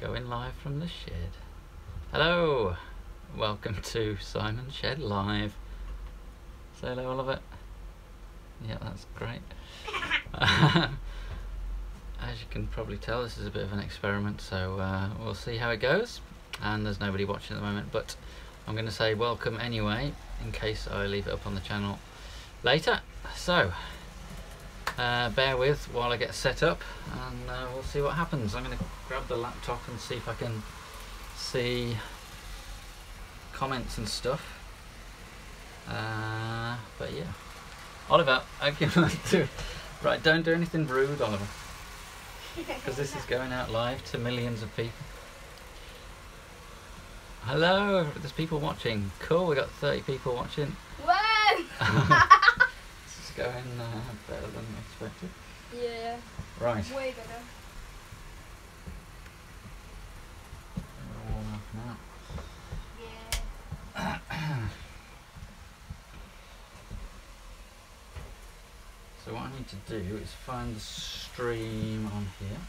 Going live from the shed. Hello, welcome to Simon's Shed Live. Say hello, Oliver. Yeah, that's great. As you can probably tell, this is a bit of an experiment, so we'll see how it goes. And there's nobody watching at the moment, but I'm going to say welcome anyway, in case I leave it up on the channel later. So, bear with while I get set up, and we'll see what happens. I'm going to grab the laptop and see if I can see comments and stuff. But yeah, Oliver, I can do. Right, don't do anything rude, Oliver, because this is going out live to millions of people. Hello, there's people watching. Cool, we got 30 people watching. Whoa! This is going better than expected. Yeah. Right. Way better. We're warm up now. Yeah. So what I need to do is find the stream on here.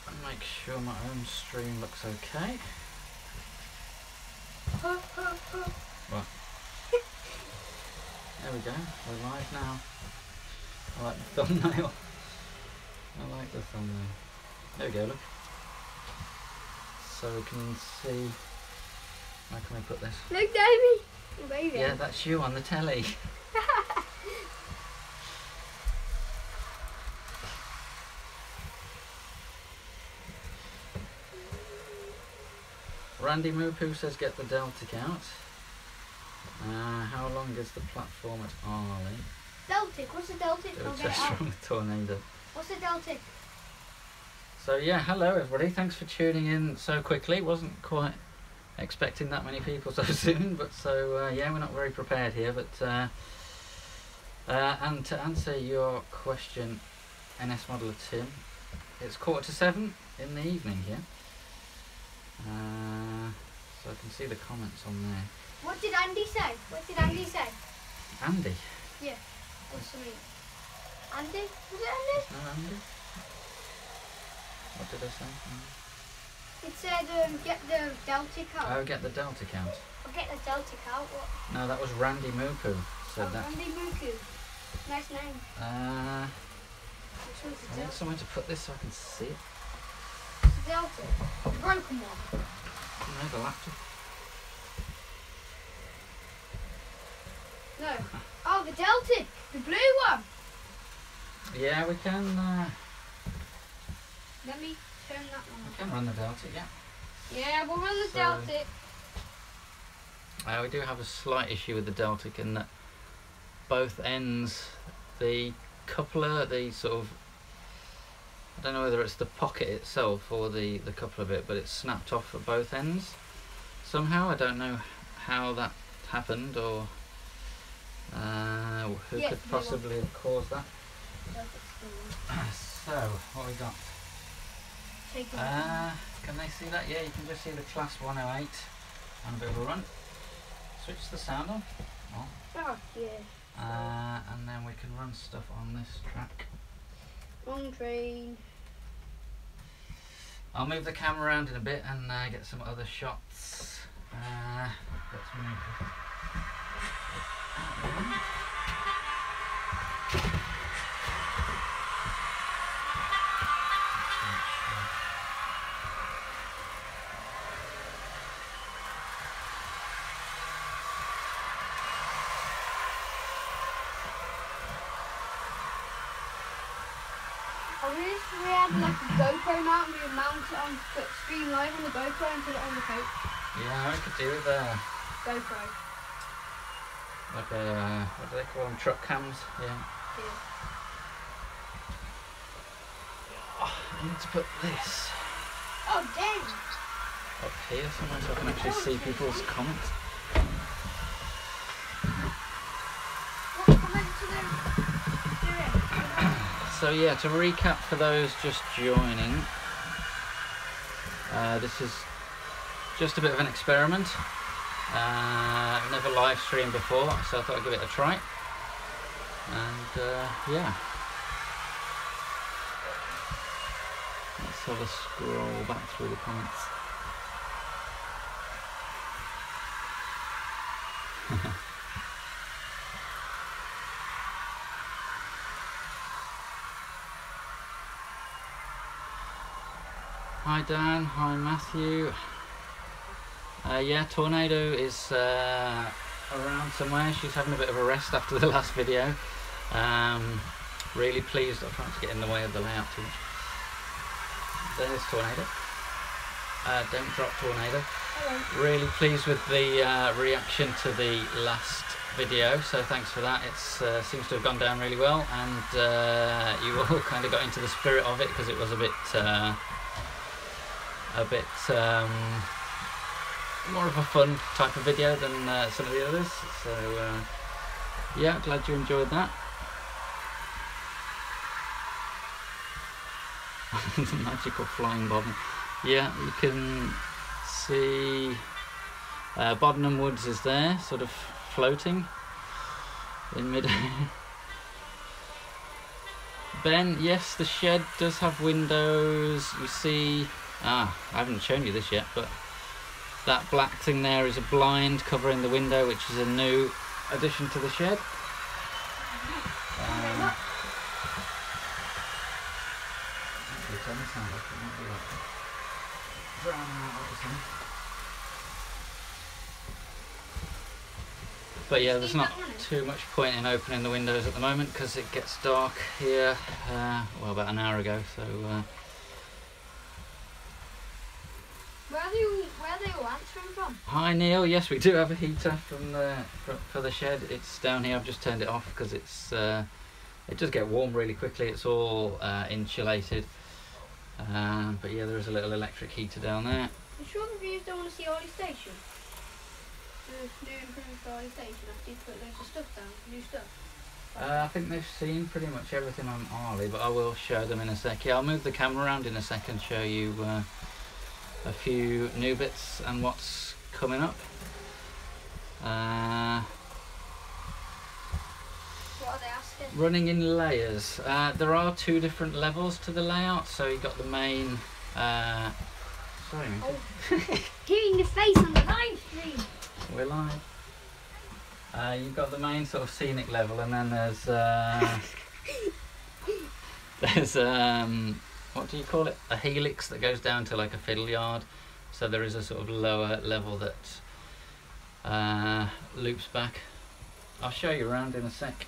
And make sure my own stream looks okay. Well, there we go, we're live now. I like the thumbnail. I like the thumbnail. There we go, look. So we can see. Where can we put this? Look, Davey! Baby. Yeah, that's you on the telly. Randy Moopoo says get the Deltic out. How long is the platform at Arley? Deltic, what's a Deltic? It I'll was get it just out. from the tornado. What's a Deltic? So yeah, hello everybody, thanks for tuning in so quickly. Wasn't quite expecting that many people so soon, but yeah, we're not very prepared here, but and to answer your question, NS Modeler Tim, it's 6:45 in the evening here. So I can see the comments on there. What did Andy say? What did Andy say? Andy? Yeah. What's the mean? Andy? Was it Andy? No, Andy? What did I say? It said get the Deltic out. Oh, get the Deltic out. I'll get the Deltic out. What? No, that was Randy Moopoo said that. Andy Muku. Nice name. Which one's the I need Deltic? somewhere to put this so I can see it. The Deltic. The broken one. No, the laptop. No. Oh, the Deltic. The blue one. Yeah, we can. Let me turn that one We off. can run the Deltic, yeah. Yeah, we'll run the So- Deltic. We do have a slight issue with the Deltic in that both ends, the coupler, the sort of, I don't know whether it's the pocket itself or the coupler bit, but it's snapped off at both ends somehow. I don't know how that happened or who Yeah, could the one. possibly have caused that. Deltic's the one. So, what we got? Take it. Can they see that? Yeah, you can just see the class 108 and a bit of a run. Switch the sound on. Oh, yeah. And then we can run stuff on this track. Long train. I'll move the camera around in a bit and get some other shots. Let's move it. I wish we had like a GoPro mount and we would mount it on, put stream live on the GoPro and put it on the coat. Yeah, we could do with GoPro. like a, what do they call them, truck cams? Yeah. Yeah. I need to put this Oh, dang. up here somewhere so I can actually see people's comments. What comment to do it? So yeah, to recap for those just joining, this is just a bit of an experiment. Never live streamed before, so I thought I'd give it a try. And yeah, let's have a scroll back through the comments. Hi Dan, hi Matthew. Yeah, Tornado is around somewhere. She's having a bit of a rest after the last video. Really pleased. I'm trying to get in the way of the layout too much. There's Tornado. Don't drop Tornado. Hello. Really pleased with the reaction to the last video, so thanks for that. It seems to have gone down really well, and you all kind of got into the spirit of it because it was a bit more of a fun type of video than some of the others. So yeah, glad you enjoyed that. The magical flying bobbin. Yeah, you can see Boddenham Woods is there, sort of floating in mid-air. Ben, yes, the shed does have windows. You see, I haven't shown you this yet, but that black thing there is a blind covering the window, which is a new addition to the shed. But yeah, there's not too much point in opening the windows at the moment because it gets dark here, well, about an hour ago, so Where are the all answering from? Hi Neil, yes we do have a heater for the shed. It's down here. I've just turned it off because it's it does get warm really quickly. It's all insulated, but yeah, there is a little electric heater down there. You sure the viewers don't want to see Ollie Station? The new improved Ollie Station after you put loads of stuff down, new stuff? I think they've seen pretty much everything on Arlie, but I will show them in a sec. Yeah, I'll move the camera around in a second, show you a few new bits and what's coming up. What are they asking? Running in layers. There are two different levels to the layout. So you've got the main. Sorry, Hitting the face on the live stream. We're live. You've got the main sort of scenic level, and then there's what do you call it? A helix that goes down to like a fiddle yard. So there is a sort of lower level that loops back. I'll show you around in a sec.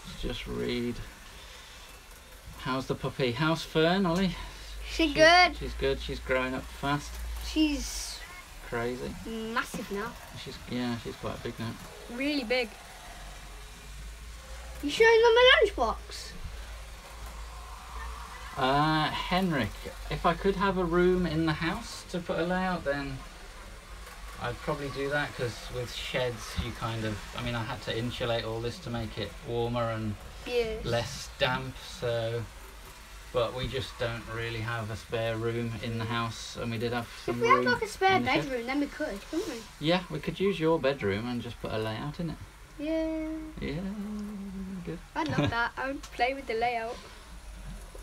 Let's just read. How's the puppy? How's Fern, Ollie? She's good. She's good. She's growing up fast. She's Crazy. massive now. She's quite big now. Really big. You showing them a lunchbox? Henrik, if I could have a room in the house to put a layout, then I'd probably do that, because with sheds you kind of, I mean, I had to insulate all this to make it warmer and less damp, so, but we just don't really have a spare room in the house, and we did have some If we room had like a spare in the shed. bedroom, then we could, couldn't we? Yeah, we could use your bedroom and just put a layout in it. Yeah. Yeah, good. I'd love that. I would play with the layout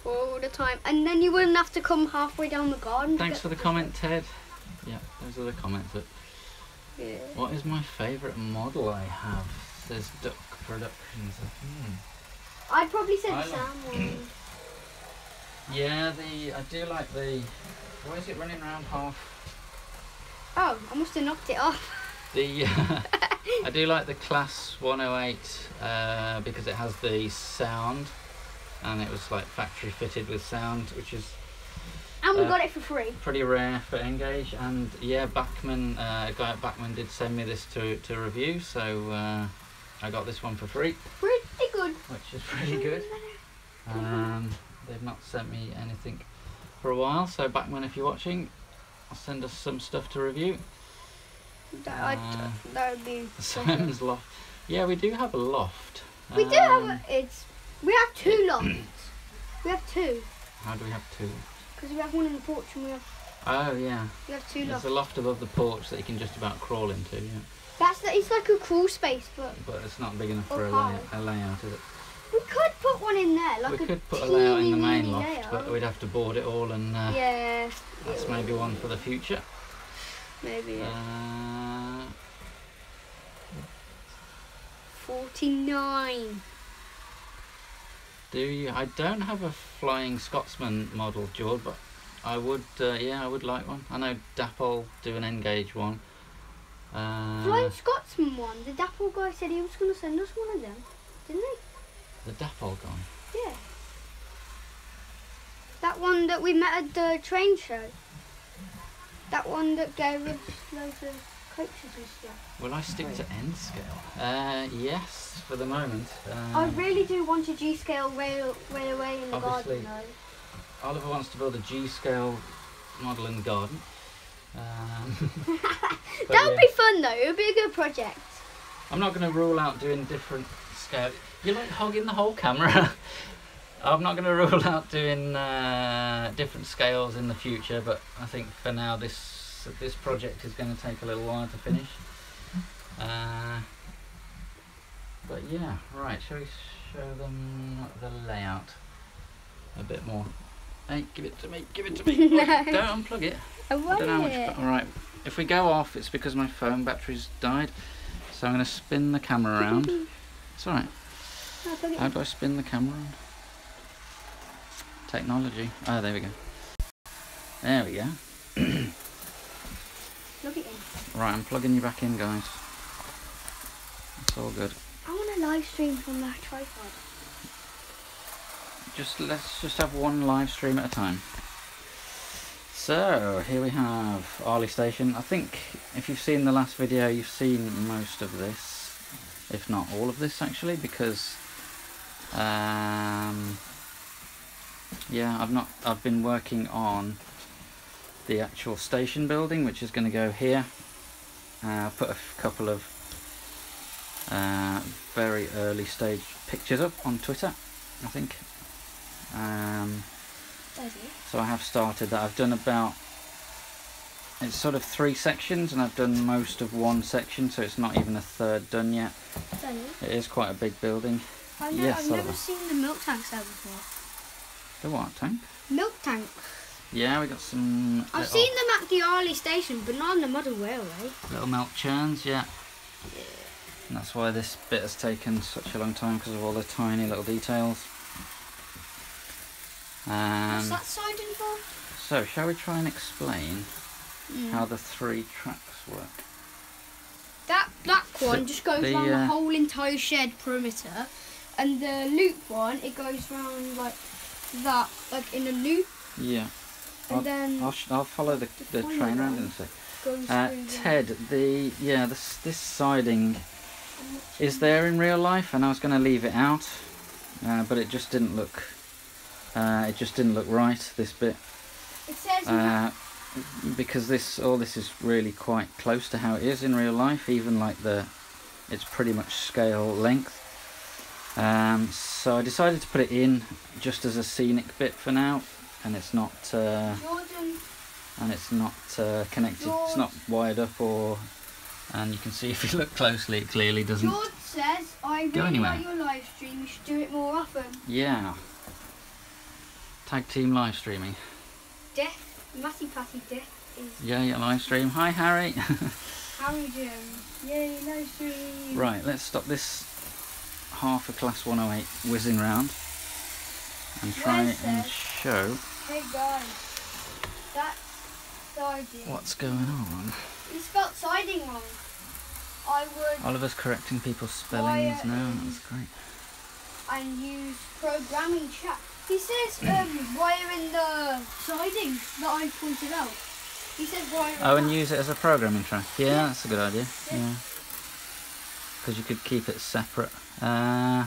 all the time, and then you wouldn't have to come halfway down the garden. Thanks for the comment, Ted. Yeah, those are the comments. Yeah. What is my favourite model I have? Says Duck Productions. I'd probably say I the like- Sam one. Yeah, I do like the. Why is it running around half? Oh, I must have knocked it off. The I do like the Class 108 because it has the sound, and it was like factory fitted with sound, which is And we got it for free. pretty rare for Engage. And yeah, Bachman, a guy at Bachman did send me this to review, so I got this one for free, Pretty good. which is pretty good. They've not sent me anything for a while, so Bachman, if you're watching, I'll send us some stuff to review. That would be. Simon's loft. Yeah, we do have a loft. We do have we have two lofts. We have two. How do we have two? Because we have one in the porch and we have Oh yeah. two There's lofts. a loft above the porch that you can just about crawl into. Yeah. It's like a crawl space, but it's not big enough for Okay. a layout, is it? we could put one in there. Like We could put a layout in the main teeny loft, layout. but we'd have to board it all, and Yeah. that's maybe one for the future. Maybe. 49. Do you? I don't have a Flying Scotsman model, George, but I would. Yeah, I would like one. I know Dapple do an N-gauge one. Flying Scotsman one. The Dapple guy said he was going to send us one of them, didn't he? The Dapple guy. Yeah. That one that we met at the train show. That one that gave us loads of coaches and stuff. Will I stick to N scale? Yes, for the moment. I really do want a G scale railway in the Obviously. garden though. Oliver wants to build a G scale model in the garden. That would be fun though. It would be a good project. I'm not going to rule out doing different scale. You're like hogging the whole camera. I'm not going to rule out doing different scales in the future, but I think for now this project is going to take a little while to finish. But yeah, right. Shall we show them the layout a bit more? Hey, give it to me. Give it to me. No. Don't unplug it. I I want don't know how it. much. Alright, if we go off, it's because my phone battery's died. So I'm going to spin the camera around. It's alright. I'll plug it How in. do I spin the camera around? Technology. Oh, there we go. There we go. Plug it in. Right, I'm plugging you back in, guys. It's all good. I want a live stream from that tripod. Let's just have one live stream at a time. So here we have Arley Station. I think if you've seen the last video, you've seen most of this, if not all of this actually, because yeah, I've been working on the actual station building, which is going to go here. Put a couple of very early stage pictures up on Twitter, I think. So I have started that. I've done it's sort of 3 sections, and I've done most of 1 section, so it's not even a third done yet. It is quite a big building. I've Yes, never Oliver. seen the milk tanks there before. The what tank? Milk tanks. Yeah, we got some I've seen them at the Arley station, but not on the modern railway. little milk churns, yeah. And that's why this bit has taken such a long time, because of all the tiny little details. What's that siding for? So, shall we try and explain how the 3 tracks work? That black one just goes the, around the whole entire shed perimeter, and the loop one, it goes round like that, like in a loop. Yeah. And then I'll follow the final train round one in a sec. goes through Ted, this siding is there in real life, and I was going to leave it out, but it just didn't look. It just didn't look right, this bit. It says because all this is really quite close to how it is in real life, even like it's pretty much scale length. So I decided to put it in just as a scenic bit for now, and it's not connected. George. It's not wired up, and you can see if you look closely, it clearly doesn't. George says, I go really anywhere. like your live stream, you should do it more often. Yeah. Tag team live streaming. Death, Matty Patty Death is... Yeah, live stream. Hi, Harry. How are you doing? Yay, live stream. Right, let's stop this half a class 108 whizzing round and try Where's and this? show Hey guys, that's siding. what's going on. You spelt siding wrong. I would Oliver's correcting people's spellings now. That's great. and use programming chat. He says wire in the siding that I pointed out. He says wire in Oh, and that. use it as a programming track. Yeah, Yeah. that's a good idea. Yeah. Because you could keep it separate. Oh,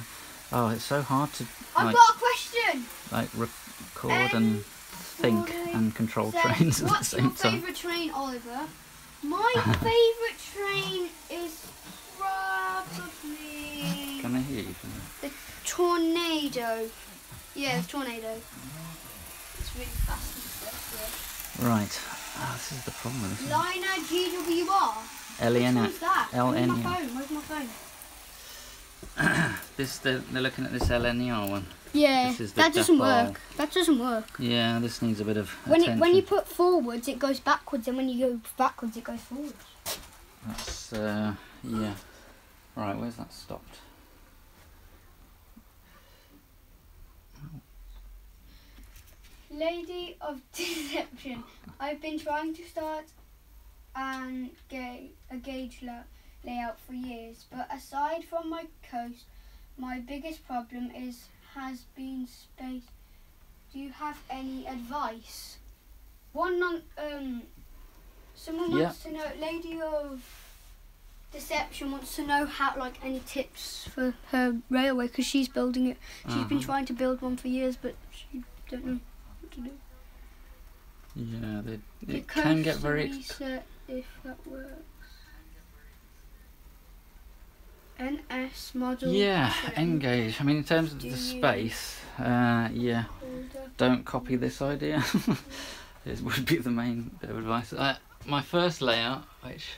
it's so hard to I've got a question. record and think Rory and control says, trains at the what's your same time. favourite train, Oliver? My favourite train is probably Can I hear you? the Tornado. Yeah, the Tornado. It's really fast and stuff, Right. This is the problem with this one. Liner GWR. LNR. What's that? LNR. Where's my phone? They're looking at this LNR one. Yeah, This is the that doesn't dipole. work. That doesn't work. Yeah, this needs a bit of When attention. when you put forwards, it goes backwards, and when you go backwards, it goes forwards. That's yeah. Right, where's that stopped? Lady of Deception. I've been trying to start a gauge layout for years, but aside from my coast, my biggest problem has been space. Do you have any advice? Someone wants to know. Lady of Deception wants to know how, like, any tips for her railway, because she's building it. She's been trying to build one for years, but she don't know what to do. Yeah, The it can get coastal very. reset, if that works. NS model. Yeah, select. engage. I mean, in terms of Do the you space, yeah, Holder. don't copy this idea. It would be the main bit of advice. My first layout, which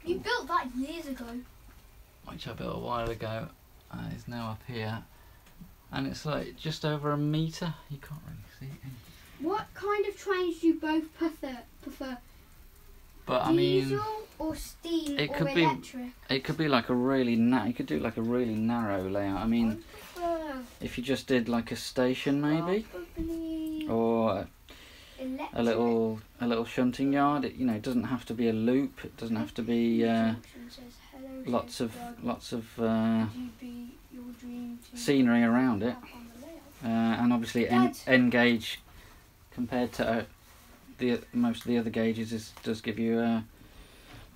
You built that years ago. I built a while ago, is now up here, and it's like just over a metre. You can't really see it. What kind of trains do you both prefer? But I mean, Diesel or steam it or could be- electric? it could be like a really you could do like a really narrow layout. I mean, I prefer if you just did like a station maybe, probably or electric. a little shunting yard. It doesn't have to be a loop. It doesn't have to be Junction says, "Hello, lots Shed of Dog. Would you be your dream team scenery around it, on the layout?" and obviously Dad. N gauge compared to most of the other gauges does give you a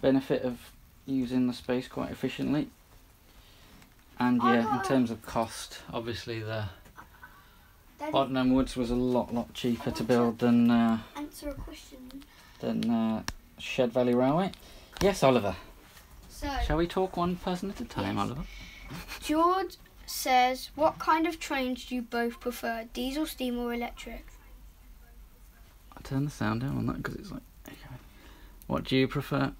benefit of using the space quite efficiently. And yeah, in terms of cost, obviously the Daddy, Bodnam Woods was a lot cheaper to build than answer a question. Shed Valley Railway. Yes, Oliver. So, Shall we talk one person at a time, Yes. Oliver? George says, what kind of trains do you both prefer? Diesel, steam or electric? I'll turn the sound down on that because it's like echoing. What do you prefer,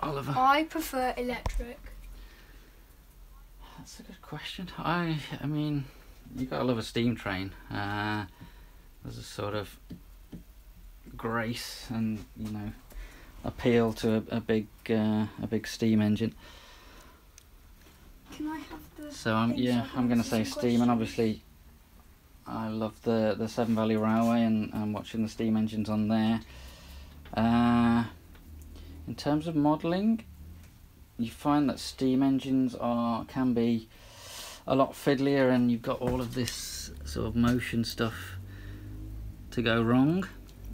Oliver? I prefer electric. That's a good question. I mean, you gotta love a steam train. There's a sort of grace and appeal to a big steam engine. Can I have the... So I'm going to say steam, and obviously I love the Severn Valley Railway and watching the steam engines on there. In terms of modelling, you find that steam engines can be a lot fiddlier, and you've got all of this sort of motion stuff to go wrong.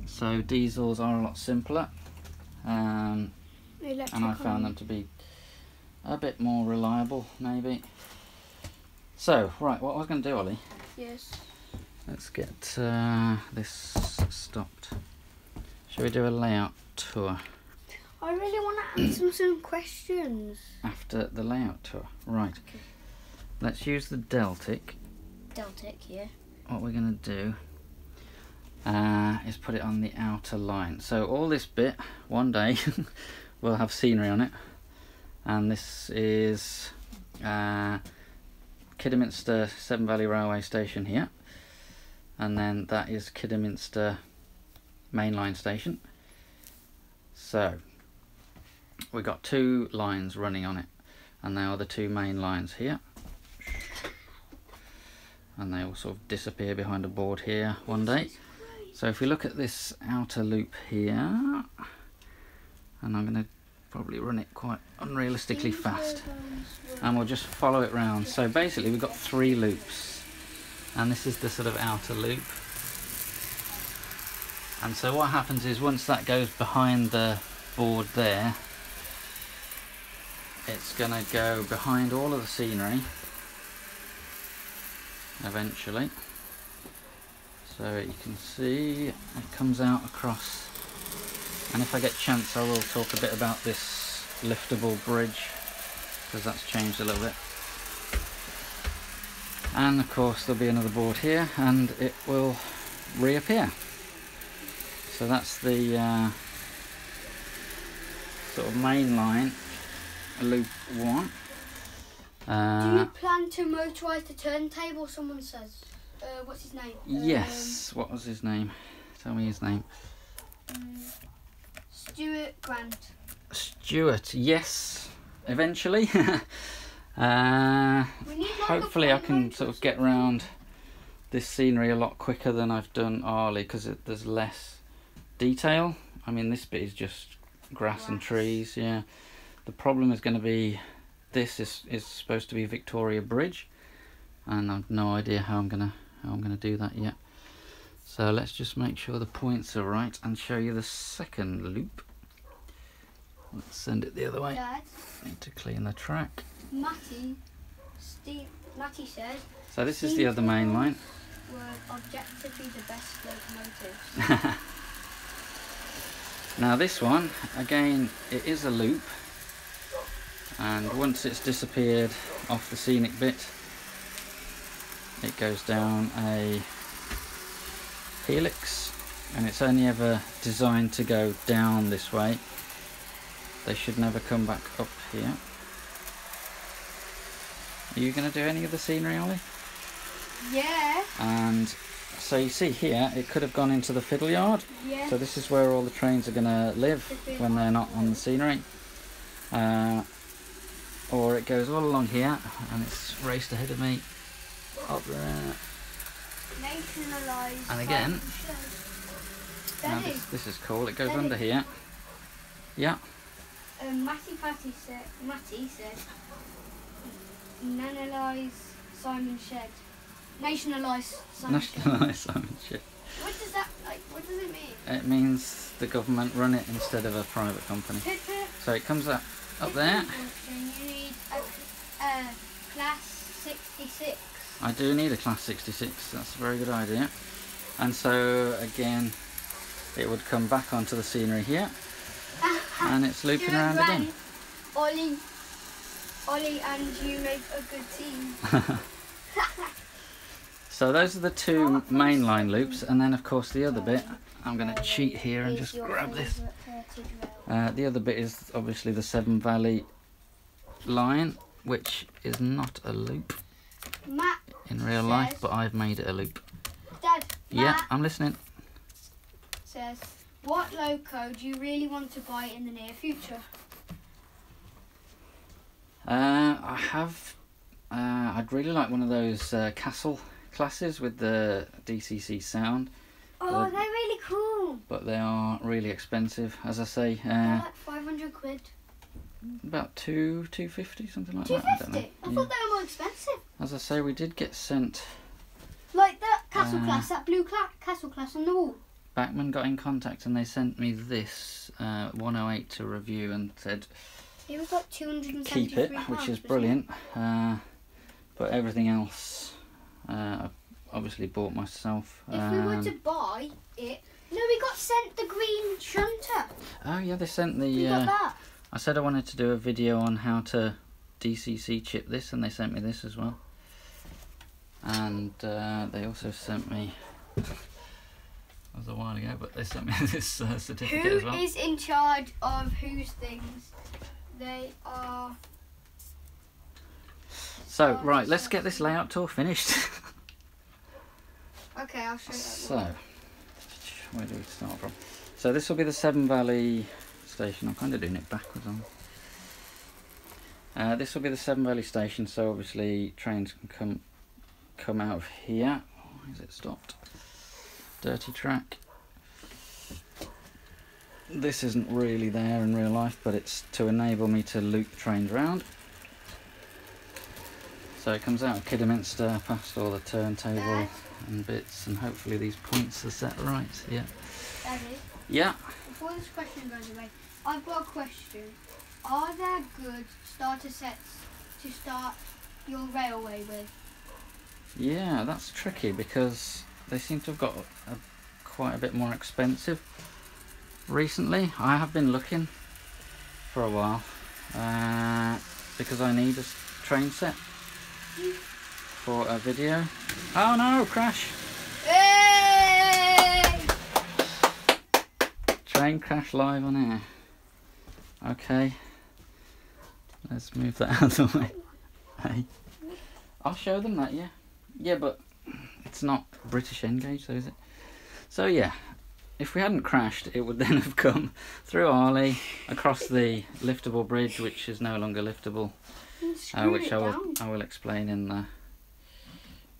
So diesels are a lot simpler, and I found them to be a bit more reliable, maybe. So, right, what I was going to do, Ollie, Yes. let's get this stopped. Shall we do a layout tour I really want to answer some questions. after the layout tour? Right. Okay. Let's use the Deltic. Deltic, yeah. What we're going to do is put it on the outer line. So all this bit, one day, will have scenery on it. And this is Kidderminster Severn Valley Railway Station here. And then that is Kidderminster Mainline Station. So we've got two lines running on it, and they are the two main lines here. And they will sort of disappear behind a board here one day. So if we look at this outer loop here, and I'm going to probably run it quite unrealistically fast, and we'll just follow it round. So basically we've got three loops, and this is the sort of outer loop. And so what happens is once that goes behind the board there, it's going to go behind all of the scenery eventually. So you can see it comes out across, and if I get a chance I will talk a bit about this liftable bridge, because that's changed a little bit. And of course there'll be another board here and it will reappear. So that's the sort of main line, loop 1. Do you plan to motorise the turntable? Someone says. What's his name? Yes. What was his name? Tell me his name. Stuart Grant. Stuart. Yes. Eventually. We need like Hopefully I can sort of get round this scenery a lot quicker than I've done Arley, because there's less detail. I mean, this bit is just grass and trees. Yeah. The problem is going to be this is supposed to be Victoria Bridge, and I've no idea how I'm gonna do that yet. So let's just make sure the points are right and show you the second loop. Let's send it the other way. Dad, Need to clean the track. Matty says. So this is the other main line. Were objectively the best locomotives. Now this one, again, it is a loop, and once it's disappeared off the scenic bit, it goes down a helix, and it's only ever designed to go down this way. They should never come back up here. Are you going to do any of the scenery, Ollie? Yeah. And so you see here, it could have gone into the fiddle yard. Yeah. So this is where all the trains are going to live when they're not on the scenery. Or it goes all along here, and it's raced ahead of me up there. Nationalised. And again, now Daddy, this is cool, it goes Daddy. under here. Yeah. Matty said, Simon Shed. Nationalise Simon Shed. Nationalised Simon Shed. What does that what does it mean? It means the government run it instead of a private company. So it comes up there. You need a class 66. I do need a class 66, that's a very good idea. And so again, it would come back onto the scenery here, and it's looping around again. Ollie and you make a good team. So those are the two mainline loops, and then of course the other bit, I'm going to cheat here and just grab this. The other bit is obviously the Severn Valley line, which is not a loop Matt in real life, but I've made it a loop. Dad, Yeah, Matt I'm listening. says, what loco do you really want to buy in the near future? I have. I'd really like one of those castle classes with the DCC sound. Oh, they're really cool. But they are really expensive, as I say. They're like 500 quid. About 250, something like 250? that. I don't know. I thought they were more expensive. As I say, we did get sent. Like that castle class, that blue castle class on the wall. Backman got in contact and they sent me this 108 to review and said It was like 273 keep it, pounds, which is wasn't brilliant. But everything else, I've obviously bought myself. it? If we were to buy it, no, we got sent the green shunter. Oh yeah, they sent the. We got that. I said I wanted to do a video on how to DCC chip this, and they sent me this as well. And they also sent me. That was a while ago, but they sent me this certificate as well. Who is in charge of whose things? They are. So right, let's get this layout tour finished. Okay, I'll show you. So, where do we start from? So this will be the Severn Valley station. I'm kind of doing it backwards on. This will be the Severn Valley station. So obviously trains can come out of here. Why is it stopped? Dirty track. This isn't really there in real life, but it's to enable me to loop trains round. So it comes out of Kidderminster, past all the turntable and bits, and hopefully these points are set right. Yeah. Daddy, Yeah. before this question goes away, I've got a question. Are there good starter sets to start your railway with? Yeah, that's tricky because they seem to have got quite a bit more expensive recently. I have been looking for a while because I need a train set for a video. Oh no, crash! Hey! train crash live on air. Okay. Let's move that out of the way. Hey. I'll show them that, yeah. Yeah, but it's not British N-gauge though, is it? So yeah, if we hadn't crashed, it would then have come through Arley, across the liftable bridge, which is no longer liftable, which I will explain in the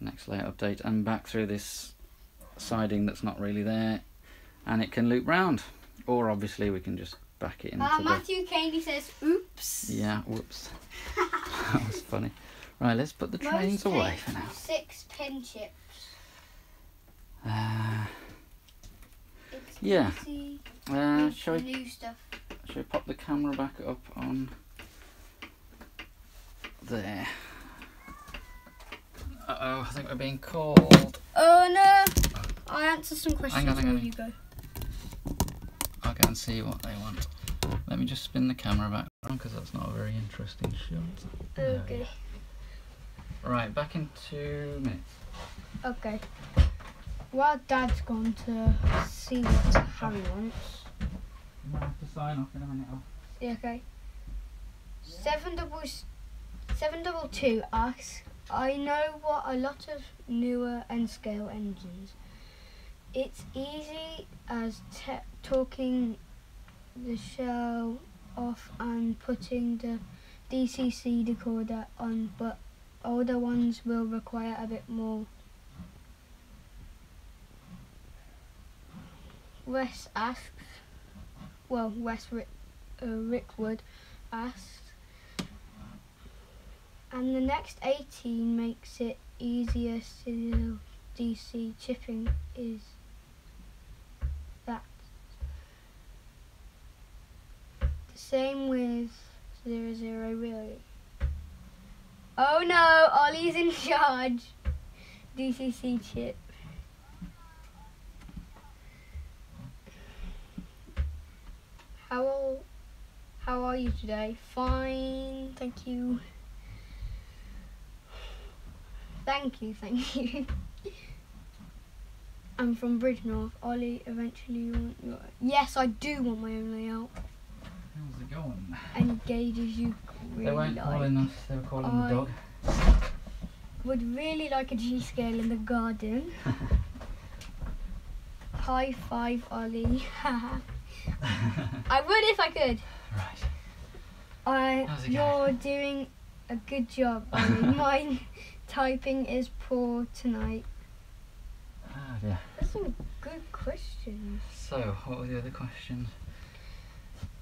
next layout update, and back through this siding that's not really there, and it can loop round, or obviously we can just back it into Matthew Caney says, oops. Yeah, whoops. That was funny. Right, let's put the trains away for now. 6 pin chips. Yeah. Shall we pop the camera back up on there? Uh-oh, I think we're being called. Oh no! I'll answer some questions hang on. you go. I'll go and see what they want. Let me just spin the camera back around because that's not a very interesting shot. Okay. Right, back in 2 minutes. Okay. Well, Dad's gone to see what Harry wants. You might have to sign off in a minute. Yeah, okay. 722 asks, I know what a lot of newer N-scale engines. It's easy as talking the shell off and putting the DCC decoder on, but older ones will require a bit more. Wes asks, Rickwood asks, and the next 18 makes it easier still. DC chipping is that. The same with 00 really. Oh no, Ollie's in charge. DCC chip. How are you today? Fine, thank you. Thank you. I'm from Bridgnorth. Ollie, eventually you want your... Yes, I do want my own layout. How's it going? And gauges you really They weren't calling us, they were calling the dog. Would really like a G-scale in the garden. High five, Ollie. I would if I could. Right. You're doing a good job, Ollie. Mine typing is poor tonight. Ah, dear. That's some good questions. So, what were the other questions?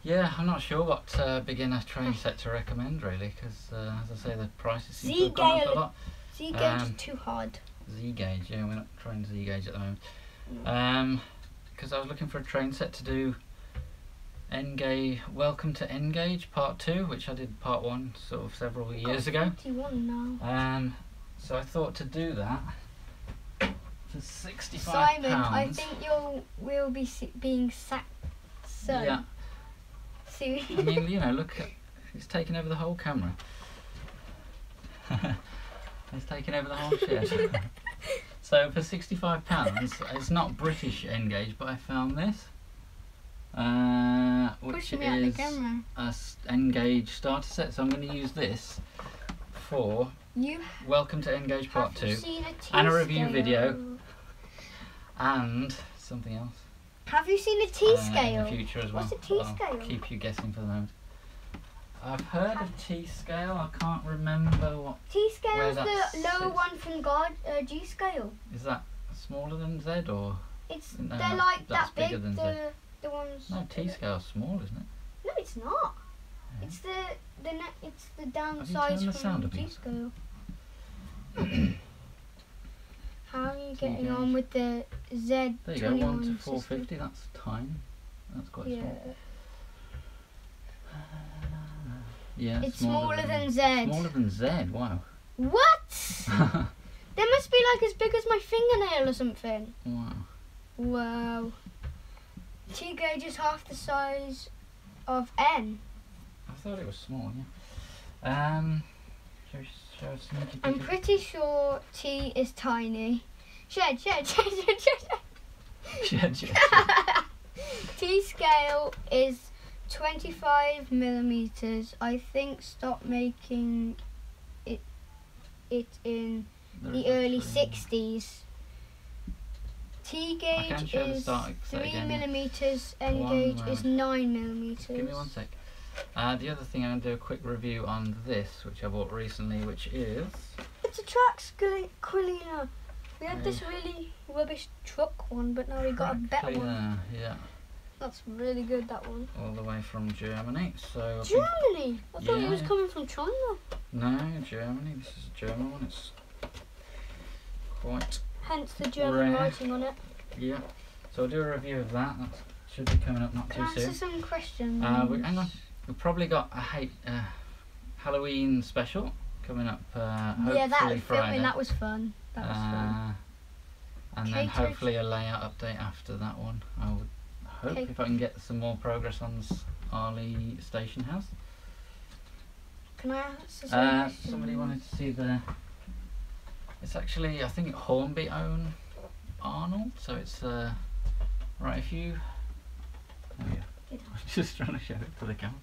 Yeah, I'm not sure what beginner train set to recommend, really, because, as I say, the prices seem to have gone up a lot. Z-gauge is too hard. Z-gauge, yeah, we're not trying Z-gauge at the moment. Because I was looking for a train set to do N-gauge, Welcome to N-gauge Part 2, which I did Part 1 sort of several years ago. 21 now. So I thought to do that for £65. Simon, I think we'll be being sacked soon. Yeah. Soon. I mean, you know, look, it's taken over the whole camera. It's taken over the whole shed. So for £65, it's not British N-gauge, but I found this, which is a N-gauge starter set. So I'm going to use this for Welcome to N-gauge Part 2, and a review video, and something else. Have you seen a T-scale? In the future as well. What's a T-scale? I'll keep you guessing for the moment. I've heard of T-scale. I can't remember what. T-scale is the lower one from G-scale. Is that smaller than Z or? It's no, they're like that's that big. Bigger than The ones. No, T-scale's small, isn't it? No, it's not. Yeah. It's the downside from G-scale. How are you getting on with the Z21? There you go, 1 to 450. That's tiny. That's quite small. Yeah, it's smaller than Z. Smaller than Z, wow. What? They must be like as big as my fingernail or something. Wow. Wow. T-gauge is half the size of N. I thought it was small, yeah. Show a sneaky I'm pretty sure T is tiny. Shed. Shed. TT scale is 25mm. I think stopped making it in the early 60s. T gauge is 3mm, N gauge is 9mm. Give me 1 sec. The other thing, I'm going to do a quick review on this, which I bought recently, which is... It's a track cleaner. We had this really rubbish truck one, but now we got a better one. Yeah. That's really good, that one. All the way from Germany. So Germany? I thought it was coming from China. No, Germany. This is a German one. It's quite... Hence the German writing on it. Yeah. So I'll do a review of that. That should be coming up not too soon. Answer some questions. Hang on. We've probably got a Halloween special coming up. Hopefully Friday. That was fun. That was fun. And then hopefully a layout update after that one. I would hope if I can get some more progress on this Arley station house. Can I answer some questions? Somebody wanted to see the... It's actually, I think, Hornby own Arnold. So it's right. If you... There we go. I was just trying to show it to the camera.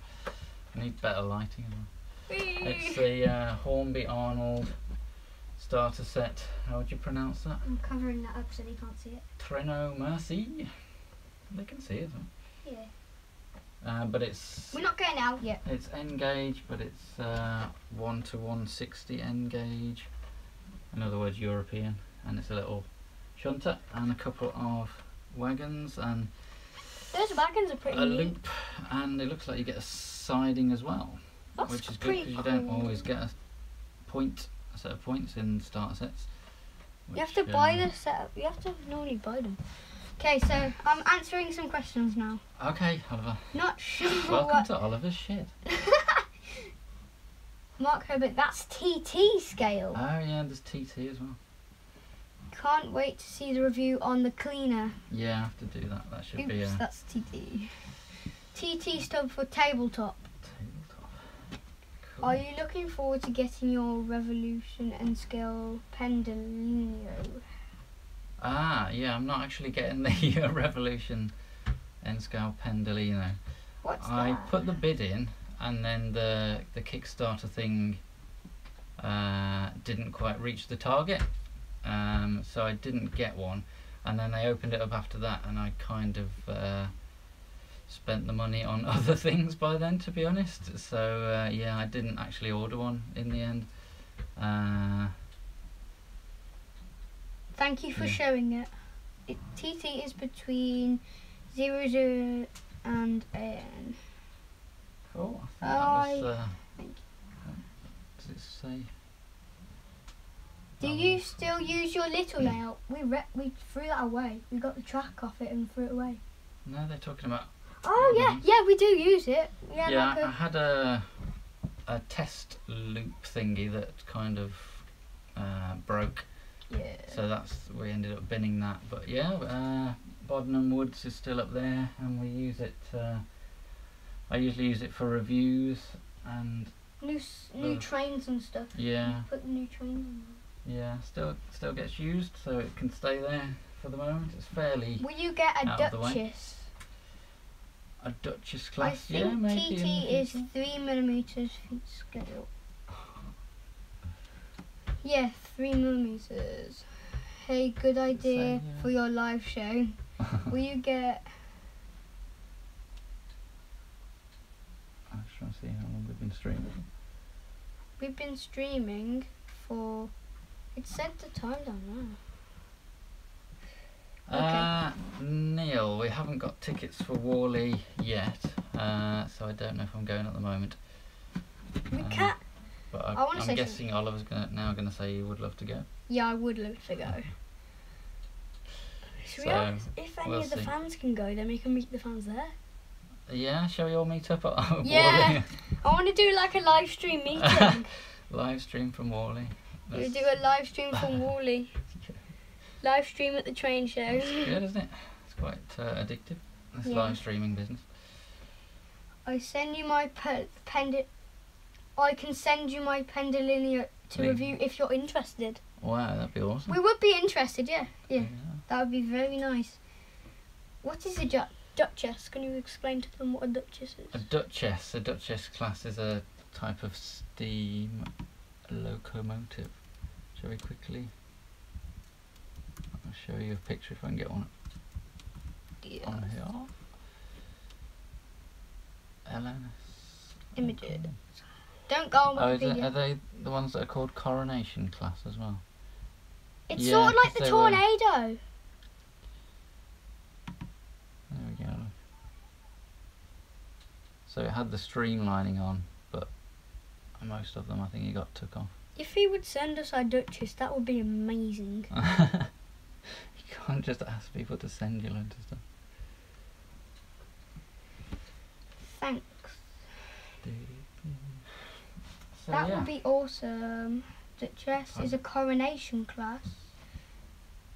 I need better lighting. It's the Hornby Arnold starter set. How would you pronounce that? I'm covering that up so they can't see it. Treno Mercy. They can see it, though. Yeah. But it's... We're not going out yet. It's N gauge, but it's 1 to 160 N gauge. In other words, European. And it's a little shunter and a couple of wagons and... Those wagons are pretty neat. Loop, and it looks like you get a siding as well. That's which is good because you don't always get a set of points in starter sets. You have to buy the setup. You have to normally buy them. Okay, so I'm answering some questions now. Okay, Oliver. Not sure. Welcome to Oliver's Shed. Mark Herbert, that's TT scale. Oh yeah, there's TT as well. Can't wait to see the review on the cleaner. Yeah, I have to do that. That should be. That's TT. TT stood for tabletop. Cool. Are you looking forward to getting your Revolution N scale Pendolino? Yeah, I'm not actually getting the Revolution N scale Pendolino. What's that? I put the bid in, and then the Kickstarter thing didn't quite reach the target. So I didn't get one, and then they opened it up after that, and I kind of spent the money on other things by then, to be honest. So yeah, I didn't actually order one in the end. Thank you for showing it. TT is between 00 and N. Cool. I think that was. Thank you. Does it say? Do you still use your little layout? We threw that away. We got the track off it and threw it away. No, they're talking about... Oh yeah, we do use it. Yeah, I had a test loop thingy that kind of broke. Yeah. So we ended up binning that. But yeah, Bodnam Woods is still up there, and we use it... I usually use it for reviews and... New trains and stuff. Yeah. Put the new trains on. Yeah, still gets used, so it can stay there for the moment. It's fairly. Will you get a Duchess? A Duchess class, I think maybe. TT is 3mm feet scale. Yeah, 3mm. Hey, good idea for your live show. Will you get? I'm just trying to see how long we've been streaming. We've been streaming for. It said the time down there. Okay. Neil, we haven't got tickets for Worley yet, so I don't know if I'm going at the moment. We can't. But I'm guessing Oliver's now going to say he would love to go. Yeah, I would love to go. Should we ask if any of the fans can go, then we can meet the fans there? Yeah, shall we all meet up at Worley? Yeah, I want to do like a live stream meeting. Live stream from Worley. You do a live stream from Worley. Live stream at the train show. It's good, isn't it? It's quite addictive, this live streaming business. I send you my I can send you my Pendolino to review if you're interested. Wow, that'd be awesome. We would be interested, yeah. That would be very nice. What is a Duchess. Can you explain to them what a Duchess is? A Duchess class is a type of steam locomotive. Shall we quickly? I'll show you a picture if I can get one on here. LNS. Images. Don't go on Wikipedia. Are they the ones that are called coronation class as well? It's sort of like the tornado. There we go. So it had the streamlining on, but most of them I think he got took off. If he would send us our Duchess, that would be amazing. You can't just ask people to send you loads of stuff. Thanks. So, That would be awesome. Duchess is a coronation class.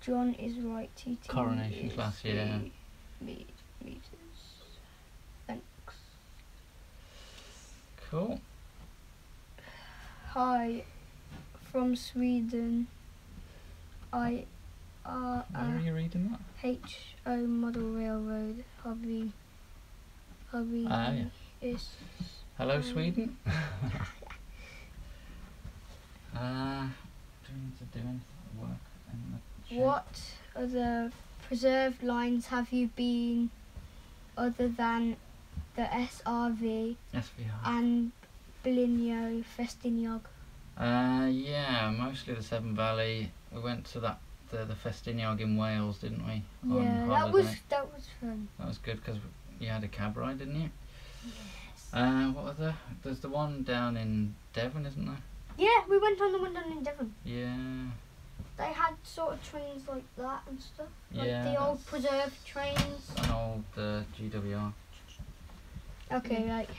John is right. TT Coronation is class, yeah. Meters. Thanks. Cool. Hi, from Sweden. I are Where are you reading that? HO Model Railroad. Hobby Yeah. is. Hello, Sweden. Do we need to do anything at work? What other preserved lines have you been other than the SRV SVR. and Bilinio Festiniog? Yeah, mostly the Severn Valley. We went to the Festiniog in Wales, didn't we? Yeah, that was fun. That was good because you had a cab ride, didn't you? Yes. What other? There's the one down in Devon, isn't there? Yeah, we went on the one down in Devon. Yeah. They had sort of trains like that and stuff. Like Yeah, the old that's preserved trains. An old GWR. Okay, right.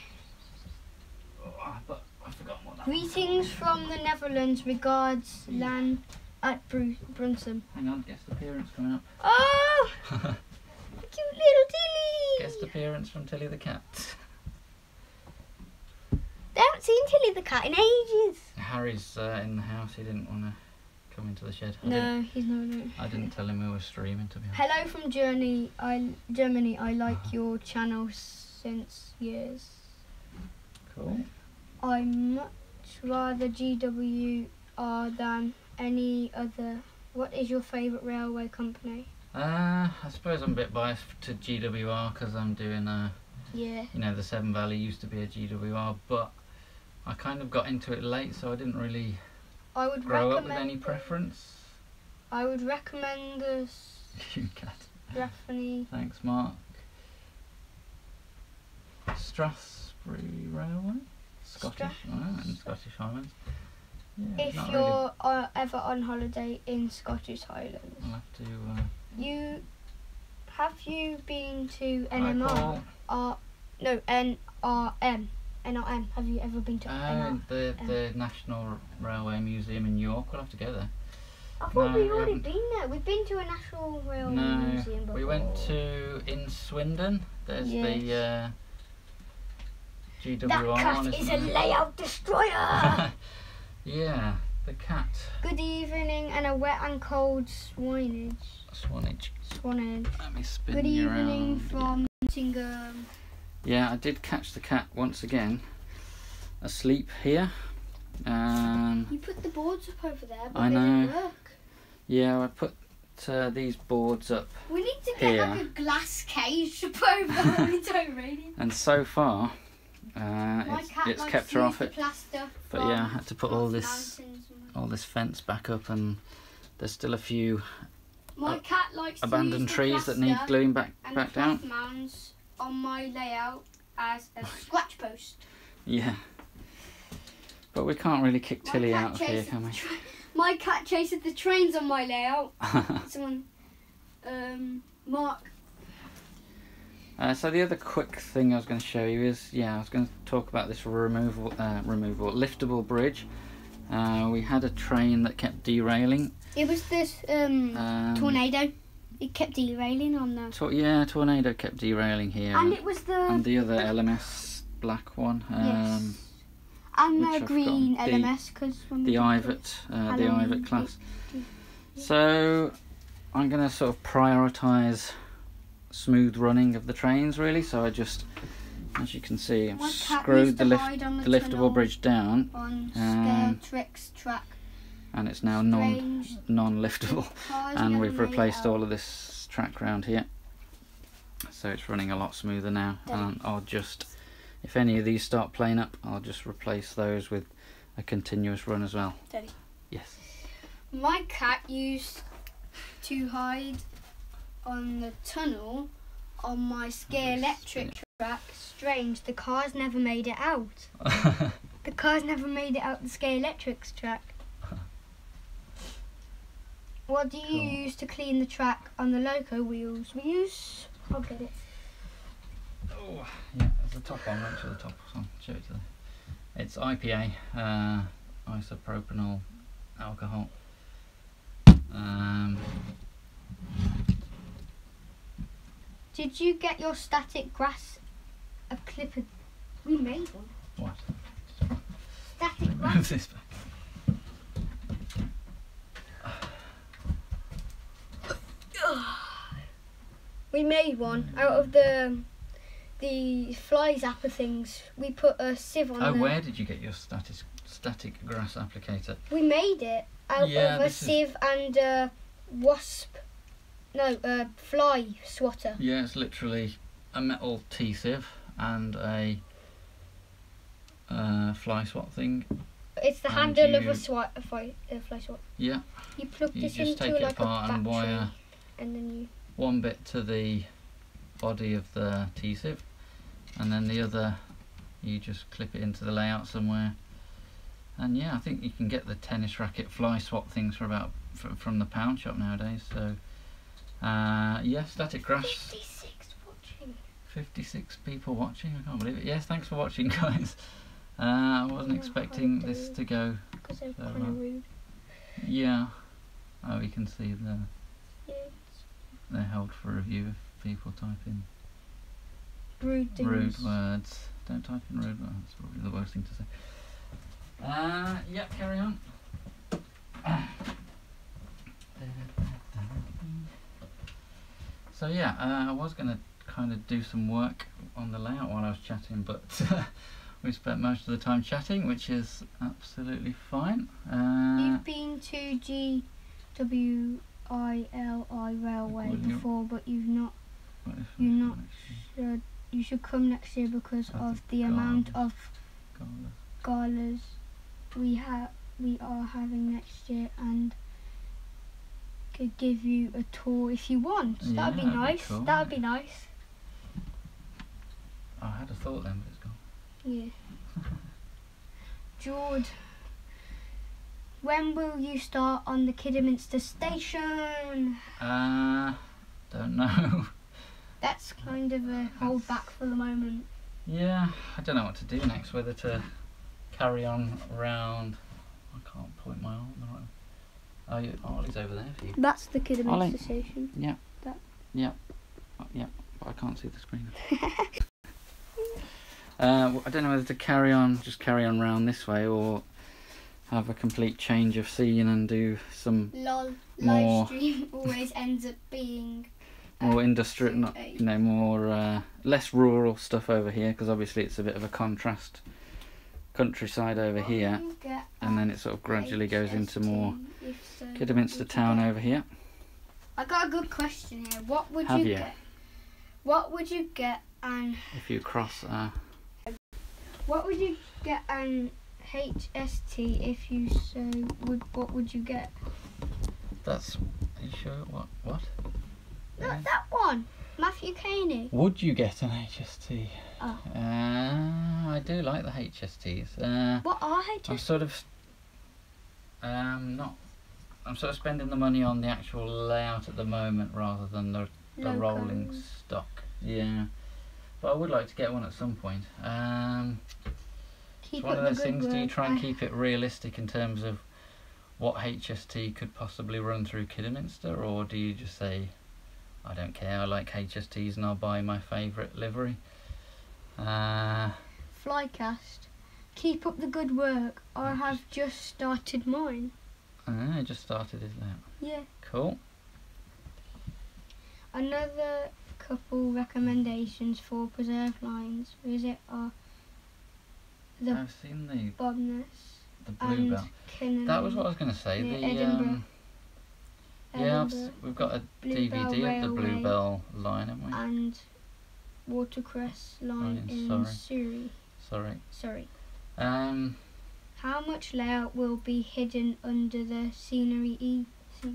Oh, but I forgot what that Greetings from the Netherlands. Regards, Lan at Brunson. Hang on, guest appearance coming up. Oh! Cute little Tilly! Guest appearance from Tilly the cat. They haven't seen Tilly the cat in ages. Harry's in the house. He didn't want to come into the shed. No, he's not. I didn't tell him we were streaming, to be honest. Hello from Germany. I like your channel since years. Cool. I much rather GWR than any other. What is your favourite railway company? I suppose I'm a bit biased to GWR because I'm doing Yeah. you know, the Severn Valley used to be a GWR, but I kind of got into it late, so I didn't really I would grow up recommend with any preference. I would recommend this. You cat. Rathmany. Thanks, Mark. Strathspey Railway? Scottish, and Scottish Highlands. Yeah, If not you're ever on holiday in Scottish Highlands, I'll have to. Have you been to Hi, NMR? Paul. No, NRM. NRM. Have you ever been to NRM? The National Railway Museum in York. We'll have to go there. I thought No, we'd we already haven't. been there. We've been to a National Railway No, Museum before. we went to in Swindon. There's the GWR That cat one, is a isn't there? layout destroyer! Yeah, the cat. Good evening and a wet and cold Swanage. Swanage. Let me spin Good you evening around from Nottingham. Yeah, I did catch the cat once again asleep here. You put the boards up over there, but I they know. didn't work. Yeah, I put these boards up, We need to get Here. like a glass cage to put over the when it's so raining. and so far My cat it's likes kept to her use off the it. plaster. But yeah, I had to put from all this fence back up, and there's still a few My cat likes abandoned to use trees the that need plaster gluing back and the down. cloth mounds on my layout as a scratch post. Yeah. But we can't really kick My Tilly cat out of here, chases can we? My cat chases the trains on my layout. Someone, Mark. So the other quick thing I was going to show you is, I was going to talk about this liftable bridge. We had a train that kept derailing. It was this tornado. It kept derailing on the. Tornado kept derailing here. And it was the. And the other LMS black one. Yes. And which the I've green forgotten. LMS because The IVET class. So I'm going to sort of prioritise smooth running of the trains really. So I just, as you can see, I've My cat screwed used the to hide on the liftable tunnel bridge down, on Scale Tricks track. and it's now Strange. non-liftable, Cars and never we've made it replaced out. all of this track round here, so it's running a lot smoother now. And I'll just, if any of these start playing up, I'll just replace those with a continuous run as well. Daddy. Yes. My cat used to hide on the tunnel on my Scale Electric track. Strange, the cars never made it out. The cars never made it out the Scale Electric's track. What do you Cool. use to clean the track on the loco wheels? We use... I'll get it. Oh, yeah, there's the top on. Make sure the top is on. Show it to them. It's IPA, isopropanol alcohol. Did you get your static grass a clipper? We made one. What? Static grass. Move this back. We made one out of the fly zapper things. We put a sieve on Oh, there. where did you get your static grass applicator? We made it out Yeah, of a this is- sieve and a wasp. No, a fly swatter. Yeah, it's literally a metal T-sieve and a fly swat thing. It's the And handle of you- a fly swat. Yeah, You plug you this just into take it like a apart and battery, wire and then you. one bit to the body of the T-sieve, and then the other you just clip it into the layout somewhere. And yeah, I think you can get the tennis racket fly swap things for about from the pound shop nowadays. So yeah, static grass. 56 watching. 56 people watching, I can't believe it. Yes, thanks for watching, guys. I wasn't Yeah, expecting I this do. to go. Because they're So, kind of rude. Yeah. Oh, we can see Yeah. they're held for review if people type in Rude things. rude words. Don't type in rude words, that's probably the worst thing to say. Yeah, carry on. So yeah, I was going to kind of do some work on the layout while I was chatting, but we spent most of the time chatting, which is absolutely fine. You've been to GWILI Railway Well, you- before, but you've not. what if You're we not actually You should come next year because That's of a the amount galas. of go on galas we are having next year, and could give you a tour if you want. Yeah, That'd be that'd be nice. cool. That'd be nice. I had a thought then, but it's gone. Yeah. George, when will you start on the Kidderminster station? Don't know. That's kind of a hold back for the moment. Yeah, I don't know what to do next, whether to carry on around. I can't point my arm the right way. Oh, Ollie's over there for you. That's the Kidderminster Ollie. station. Yeah. That. Yeah. Yeah, but I can't see the screen. I don't know whether to carry on round this way, or have a complete change of scene and do some Lol, More- live stream always ends up being more industrial, so not, a- you know, more less rural stuff over here, because obviously it's a bit of a contrast. Countryside over what here, you get and then it sort of gradually goes into more HST, if so, Kidderminster what would you town get? over here. I got a good question here. What would Have you you? get? What would you get and If you cross, What would you get an HST if you so would? What would you get? that's. Are you sure? What? Not that one, Matthew Caney. Would you get an HST? Oh. I do like the HSTs. What are I'm HSTs? sort of not. I'm sort of spending the money on the actual layout at the moment rather than the rolling Locos. stock. Yeah, but I would like to get one at some point. Keep It's one up of the those good things. Do you work. try and keep it realistic in terms of what HST could possibly run through Kidderminster, or do you just say, I don't care, I like HSTs and I'll buy my favourite livery? Flycast. Keep up the good work. I have just started mine. I just started his layout. Yeah. Cool. Another couple recommendations for preserved lines. Visit the I've seen the Bobness Bluebell. That was what I was going to say. near The Edinburgh. yeah, Edinburgh, we've got a Bluebell DVD of the Railway Bluebell line, haven't we? and Watercress line Oh, in sorry. Surrey. Sorry. How much layout will be hidden under the scenery ET?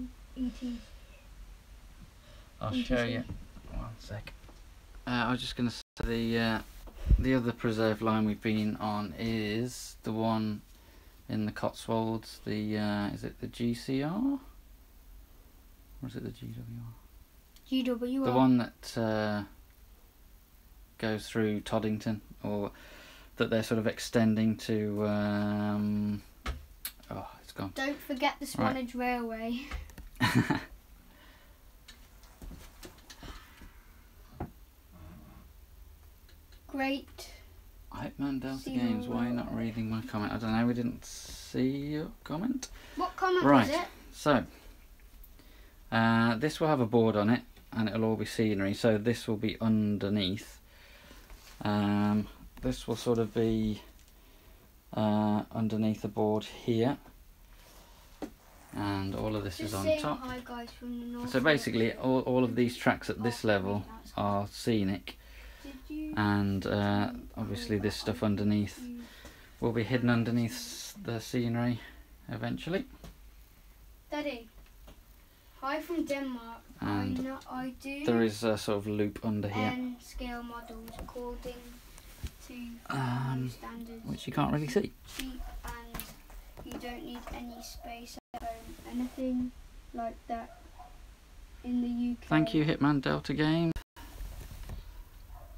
I'll show you. One sec. I was just going to say the other preserved line we've been on is the one in the Cotswolds. The is it the GCR? Or is it the GWR? GWR. The one that goes through Toddington, or that they're sort of extending to. Oh, it's gone. Don't forget the Swanage Railway. Great. Hitman Delta Games, why are you not reading my comment? I don't know, we didn't see your comment. What comment Right, was it? so this will have a board on it and it'll all be scenery, so this will be underneath. This will sort of be underneath the board here, and all of this is on top. Hi guys from the North. So basically all of these tracks at this level are scenic, and obviously this stuff underneath will be hidden underneath the scenery eventually. Daddy, hi from Denmark. And I do there is a sort of loop under here, scale models according to standards. which you can't really see. Cheap, and you don't need any space at home. Anything like that in the UK. Thank you, Hitman Delta Game.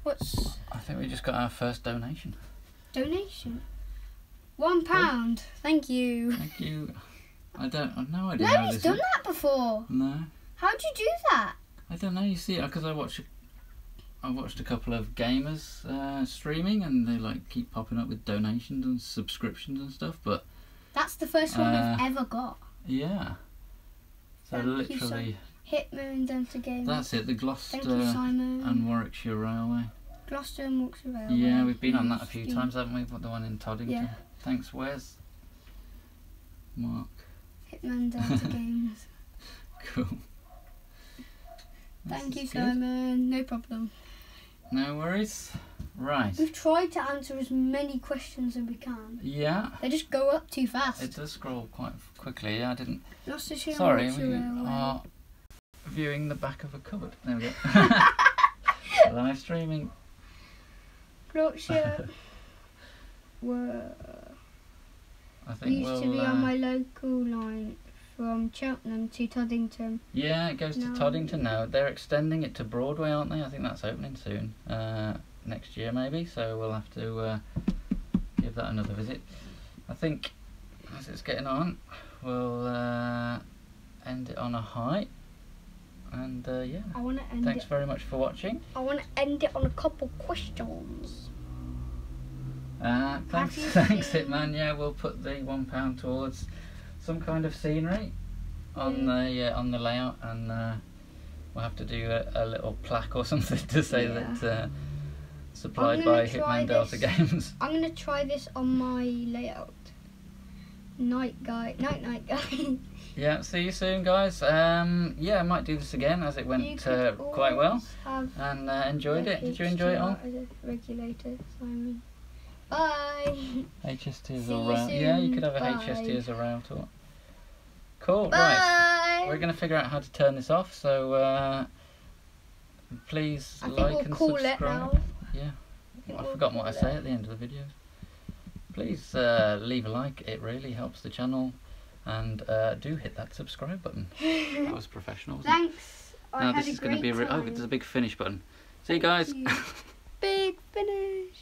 What's I think we just got our first donation. donation? £1. Thank you. Thank you. I've no idea. Nobody's done that before. No, How'd you do that? I don't know. You see, because I watched a couple of gamers streaming, and they like keep popping up with donations and subscriptions and stuff. But That's the first one I've ever got. yeah, so Thank you, literally, Hitman Delta Games. that's it. The Thank Gloucester you, Simon. and Warwickshire Railway. Gloucester and Warwickshire Railway. Yeah, we've been on that a few times, haven't we? The one in Toddington. Yeah. Thanks, Wes. Mark. Hitman Delta Games. Cool. Thank This you, is good. Simon. No problem. No worries. Right. We've tried to answer as many questions as we can. Yeah. They just go up too fast. It does scroll quite quickly. Yeah, I didn't. Gloucestershire and Sorry, Warwickshire we Railway. are viewing the back of a cupboard. There we go. Live streaming. Yorkshire were I think used to be on my local line from Cheltenham to Toddington. Yeah, it goes to No. Toddington now. They're extending it to Broadway, aren't they? I think that's opening soon. Next year maybe. So we'll have to give that another visit. I think as it's getting on, we'll end it on a high. And yeah. I want to end Thanks it. very much for watching. I want to end it on a couple questions. Thanks, you thanks, seen- Hitman. Yeah, we'll put the £1 towards some kind of scenery on the layout, and we'll have to do a little plaque or something to say that supplied I'm by gonna try Hitman Delta this. Games. I'm going to try this on my layout. Night guy. Yeah, see you soon, guys. Yeah, I might do this again as it went You could quite well, always have and enjoyed it. Did you enjoy it all? as a regulator, Simon. Bye. HST as See a you rail. Yeah, you soon. could have a Bye. HST as a rail tour. Cool. Bye. Right. We're going to figure out how to turn this off, so please I think like we'll and call subscribe. it now. Yeah, think I've we'll forgotten what I call say it. at the end of the videos. Please leave a like, it really helps the channel, and do hit that subscribe button. That was professional, wasn't it? Thanks. I Now had this is a going to great be oh, time. there's a big finish button. See you guys. Thank you. Big finish.